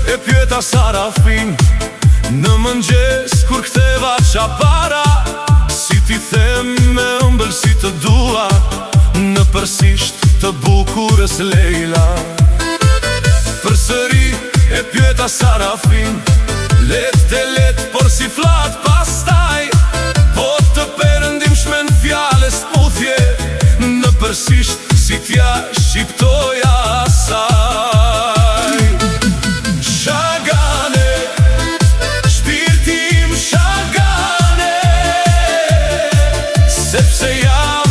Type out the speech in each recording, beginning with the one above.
e pyeta Sarafin në mëngjes kur ktheva çapara. Si ti them me ëmbëlsi të dua, në përsisht të bukurës Leila. Përsëri e pyeta Sarafin, let, por si flat pastaj, po të perëndimshme në fjales t'muthje, në përsisht si t'ja shqiptoja asaj. Shagane, shpirti im Shagane, sepse jam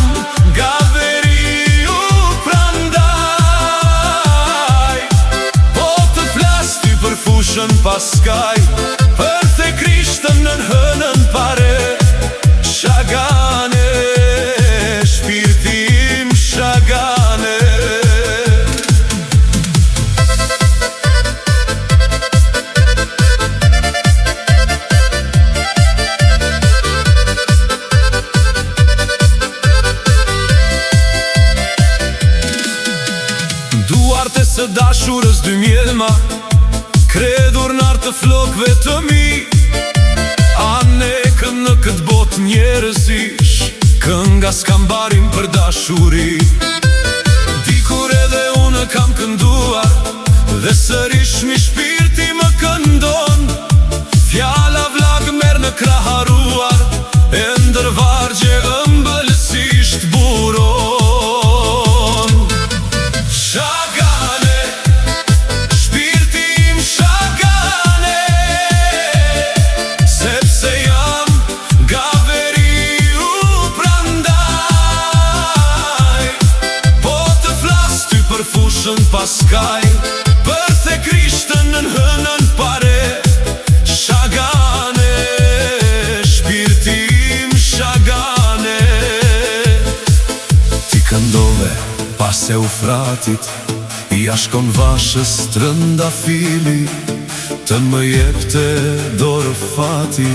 nga veriu prandaj, po të flas ty për fushën paskaj, për the Krishtën në hënën pare. Shagane, shpirti im Shagane. Duarte së dashurës dy mjelma, kredur nar të flokve të mi. Anekën në këtë bot njerëzish, kënga s'kambarin për dashuri. Dikur edhe unë kam kënduar, dhe sërish mi shpirti më këndon. Fjala vlag merë në kraharuar, e ndërvargje ëmbëlsisht buron. Shagane, shpirti im Shagane, sepse jam nga veriu prandaj, po të flas ty për fushën paskaj, për the Krishtën në hënën pare. Shagane, shpirti im Shagane. Ti këndove pas Eufratit, jashkon vashës trëndafili, të më jepte dorë fati,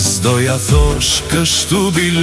s'doja thosh kështu bil